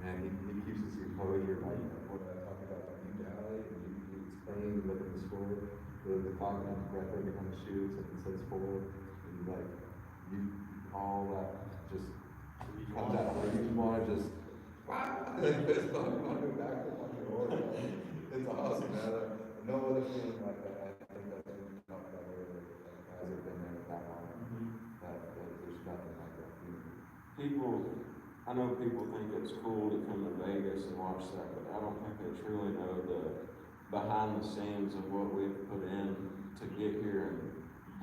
man, he keeps us composure, like, when I talk about like you rally and you explain, you look at the score, the clock runs right there behind the shoots and it says forward, and like, you, all that just comes out where you wanna just, wow, it's not going back to my door. It's awesome, man. No other feeling like that. I think that's what we talked about earlier, like, guys have been there that long, that there's nothing like that feeling. People, I know people think it's cool to come to Vegas and watch that, but I don't think they truly know the behind the scenes of what we've put in to get here and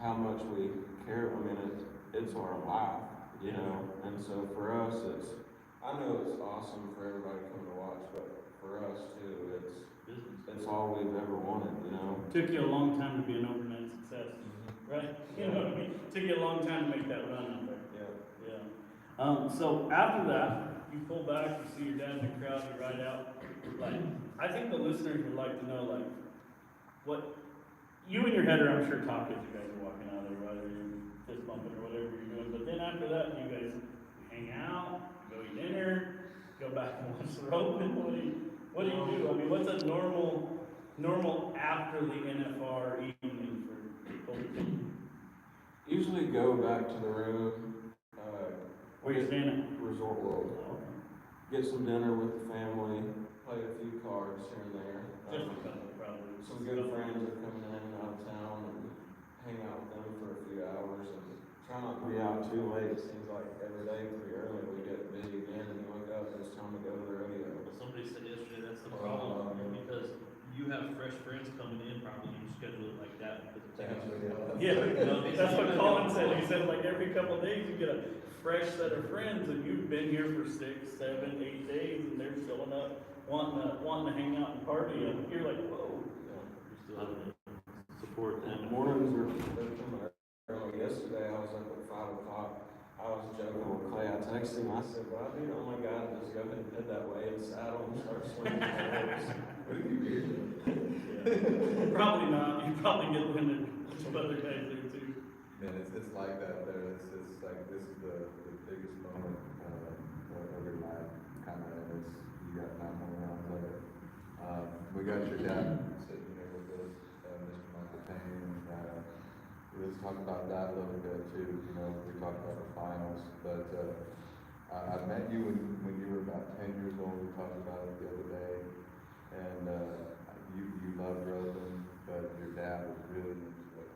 how much we care. I mean, it's our life, you know, and so for us, I know it's awesome for everybody coming to watch, but for us too, it's all we've ever wanted, you know. Took you a long time to be an overnight success, right? You know what I mean? Took you a long time to make that run out there. Yeah. So after that, you pull back, you see your dad in the crowd, you ride out. Like, I think the listeners would like to know, like, what you and your header, I'm sure, talk as you guys are walking out of there, whether you're fist bumping or whatever you're doing. But then after that, you guys hang out, go eat dinner, go back and watch the roping. What do you do? I mean, what's a normal after the NFR evening for Coleby Payne? Usually go back to the room. Where you staying at? Resort World. Get some dinner with the family, play a few cards here and there. Just a couple, probably. Some good friends are coming in and out of town and hang out with them for a few hours and try not to be out too late. It seems like every day pretty early we get busy again and you wake up and it's time to go to the rodeo. Well, somebody said yesterday that's the problem, because you have fresh friends coming in, probably you schedule it like that because it's Yeah, that's what Colin said. He said, like, every couple of days you get a fresh set of friends, and you've been here for 6, 7, 8 days, and they're showing up, wanting to hang out and party, and you're like, whoa. you still have to support them. Mornings they're coming early. Yesterday I was up at 5 o'clock. I was joking with Clay. I texted him. I said, "Well, dude, oh my God, just go ahead and head that way and saddle and start swinging the horse." What do you do? Probably not. You probably get winded. Some other guys do too. Man, it's like that there. It's like this is the biggest moment of your life, kind of, and it's you got 9 more rounds of it. We got your dad sitting here with us, Mr. Michael Payne, and let's talk about that a little bit too. You know, we talked about the finals, but I met you when you were about 10 years old. We talked about it the other day, and you loved roping, but your dad was really into it.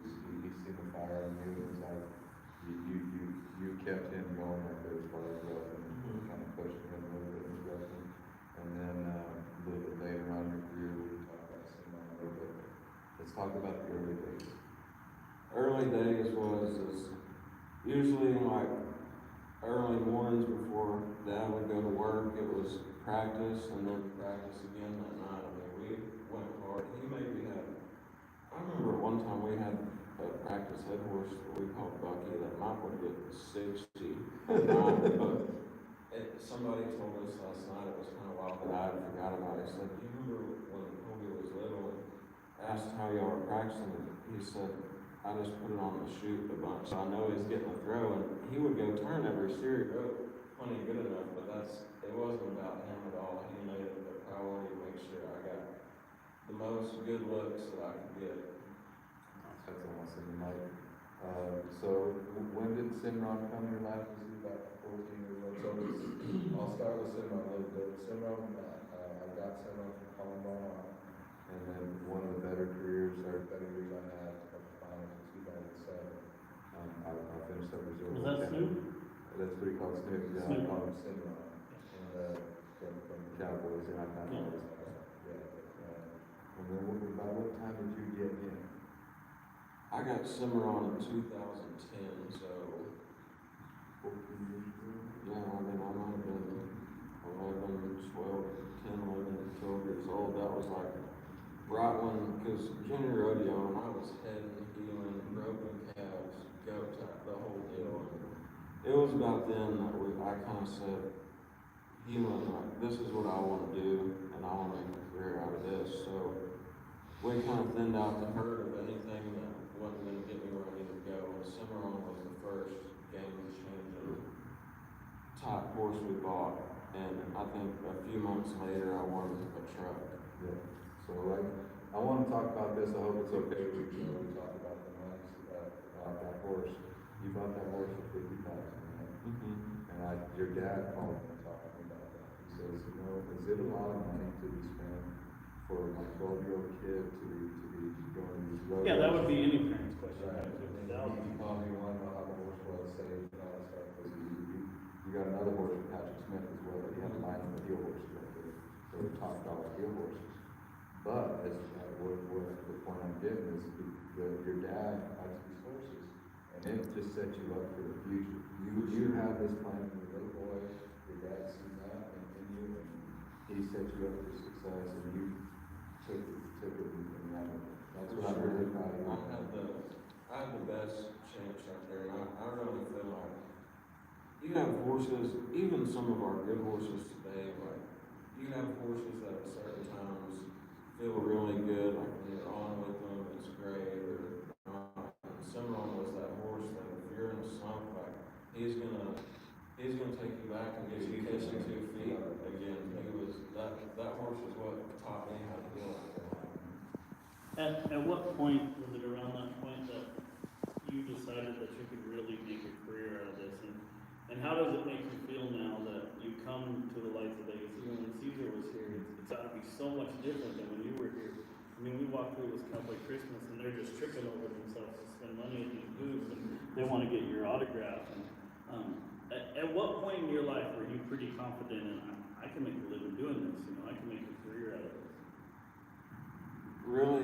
He's seen the fire in you. It's like you kept him going right there as far as roping, and kind of pushing him a little bit in roping. And then a little bit later on in your career, we talked about some a little bit. Let's talk about the early days. Early days was usually like early mornings before Dad would go to work. It was practice and then practice again that night. I mean, we went hard. He maybe had, I remember one time we had a practice head horse that we called Bucky that might would get 60. But somebody told us last night, it was kind of wild that I had forgot about it. He said, "Do you remember when Coleby was little and asked how y'all were practicing?" And he said, "I just put it on the chute a bunch. So I know he's getting a throw," and he would go turn every series rope plenty good enough, but it wasn't about him at all. He made it a priority to make sure I got the most good looks that I could get. That's awesome. Like, so when did Simron come in your life? Was he about 14 years old? So I'll start with Simron a little bit. Simron, I got Simron from Columbine, and then one of the better years I had to come to finals in 2007. I finished that resort. Was that Snoop? That's what he called Snoop. Yeah, Snoop. I call him Simron. And from the Cowboys, and I kind of always and then about what time did you get in? I got Cimarron in 2010, so 14 years ago? yeah, I mean, I might have been 11, 12, 10, 11, 12 years old. That was like right when, because junior rodeo, and I was heading, heeling, roping calves, goat type, the whole deal. It was about then that I kind of said, heeling, like, this is what I want to do, and I want to make a career out of this. So we kind of thinned out the herd of anything that wasn't going to get me where I needed to go. And Cimarron was the first game changer type horse we bought. And I think a few months later, I won a truck. Yeah, so like, I wanna talk about this, I hope it's okay with you, we talk about the money, that horse. You bought that horse for $50,000, right? And your dad called me and talked to me about that. He says, you know, is it a lot of money to be spent for my 12-year-old kid to be going to these road? Yeah, that would be any parent's question, Right. right? He called me, wanted to know how the horse was, saved, and all that stuff, because you got another horse with Patrick Smith as well, you have a line of heel horses right there, so they're top dollar heel horses. But, as, what the point I'm getting is, your dad likes these horses, and it just sets you up for the future. You have this plan from your little boy, your dad sees that in you, and he sets you up for success, and you took it and ran with it. That's what I'm really proud of you. I had the best chance right there, and I really feel like you have horses, even some of our good horses today, like, you have horses that at certain times feel really good, like when you're on with them, it's great, or not. And Cimarron was that horse that if you're in a slump, like, he's gonna take you back and get you kissing 2 feet again. That horse is what taught me how to feel like that. At what point, was it around that point that you decided that you could really make a career out of this? And how does it make you feel now that you come to the lights of Vegas? Even when Caesar was here, it's got to be so much different than when you were here. I mean, we walk through this Cowboy Christmas and they're just tripping over themselves to spend money at these booths, and they want to get your autograph. And at what point in your life were you pretty confident in, I can make a living doing this, you know, I can make a career out of this? Really,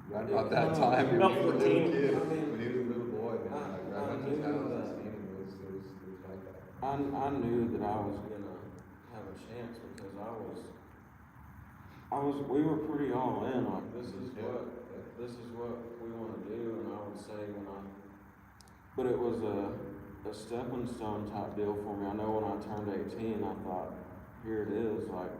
Right about that time, About when he was a 14. little kid, I mean, when he was a little boy, man, I I went to his knew house that. and seen him, it was like that. I knew that I was gonna have a chance because we were pretty all in, like, this is what we wanna do, and I would say but it was a stepping stone type deal for me. I know when I turned 18, I thought, here it is, like,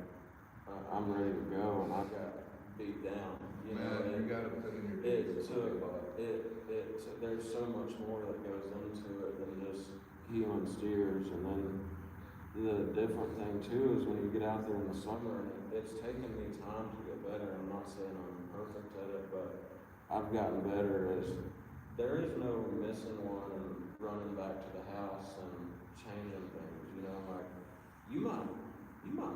I'm ready to go, and I got beat down, you know. Man, you gotta put in your It dues. took, there's so much more that goes into it than just healing steers, and then the different thing too is when you get out there in the summer, and it's taken me time to get better. I'm not saying I'm perfect at it, but I've gotten better as there is no missing one and running back to the house and changing things, you know, like you might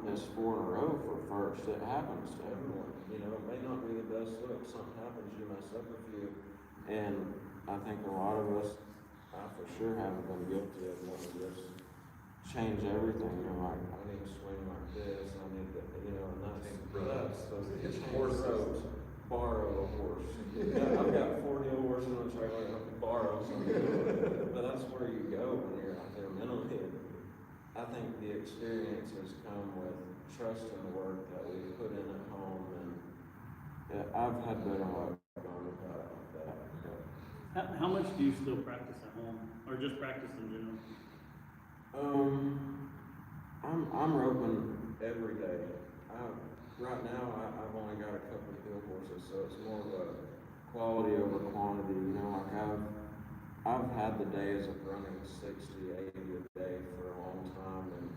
miss 4 in a row for first. It happens to everyone, you know, it may not be the best look. Something happens, you mess up a few. And I think a lot of us, I for sure haven't been guilty of wanting to just change everything. You're like, I need to swing like this, I need to, you know, and that's It's change horses. roads, borrow a horse. I've got 40 horses in the trailer, I can borrow something. But that's where you go when you're out there mentally. I think the experience has come with trust in the work that we put in at home, and yeah, I've had better luck going about it like that. How much do you still practice at home, or just practice in general? I'm roping every day. Right now, I've only got a couple of field horses, so it's more of a quality over quantity. You know, like I've had the days of running 60, 80 a day for a long time, and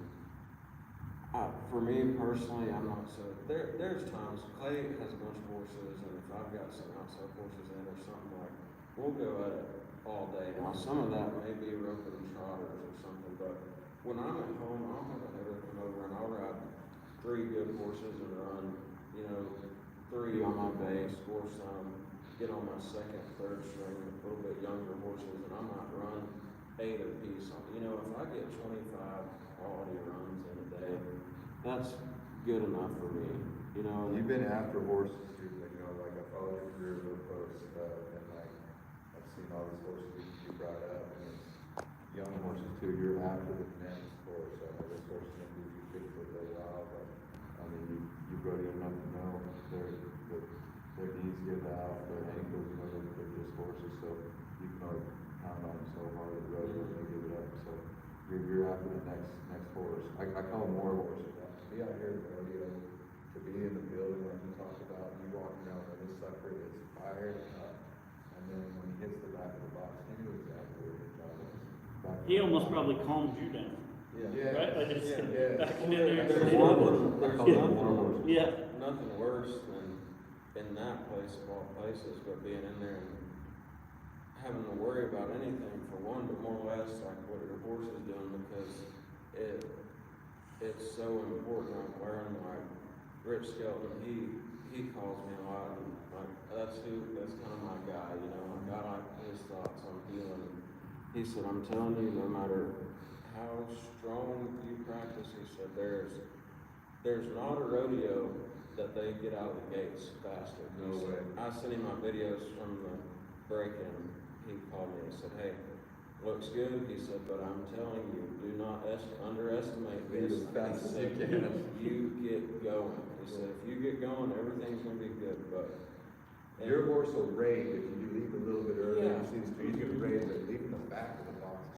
for me personally, I'm not so. There's times Clay has a bunch of horses, and if I've got some outside horses in or something, like we'll go at it all day. Now some of that may be roping trotters or something, but when I'm at home, I'll have a hitter come over and I'll ride 3 good horses and run, you know, 3 on my base, score some, get on my second, third string, a little bit younger horses, and I might run 8 a piece. You know, if I get 25 quality runs in a day, that's good enough for me. You know, You've been after horses too, you know, like I followed your career real close, and like, I've seen all these horses you brought up, and it's young horses too, you're after the next horse, I know this horse is gonna be too big for a little while, but, I mean, you brought in enough to know their knees give out, their ankles, you know, they're just horses, so you can always count on them so hard at the road when they give it up, so you're after the next horse. I call them more horses. To be out here at the rodeo, to be in the building like you talked about, you walking around with this sucker is fired up, and then when he hits the back of the box, he knew exactly where he was. He almost probably calmed you down. Yeah. right? Like it's Yeah. backing in there. There's Yeah. nothing worse than in that place of all places, but being in there and having to worry about anything for one, but more or less like what your horse is doing, because it's so important. I'm learning, like Rich Skelton, he calls me a lot, and like that's kind of my guy, you know. Like I like his thoughts on healing. He said, I'm telling you, no matter how strong you practice, he said, there's not a rodeo that they get out of the gates faster. No way. I sent him my videos from the break-in. He called me and said, hey, looks good. He said, but I'm telling you, do not underestimate Be this. as fast He as said, you can. you get going. He said, if you get going, everything's gonna be good, but. Your horse will rage if you leave a little bit early, Yeah. you see the trees, he's gonna rage, but leaving them back to the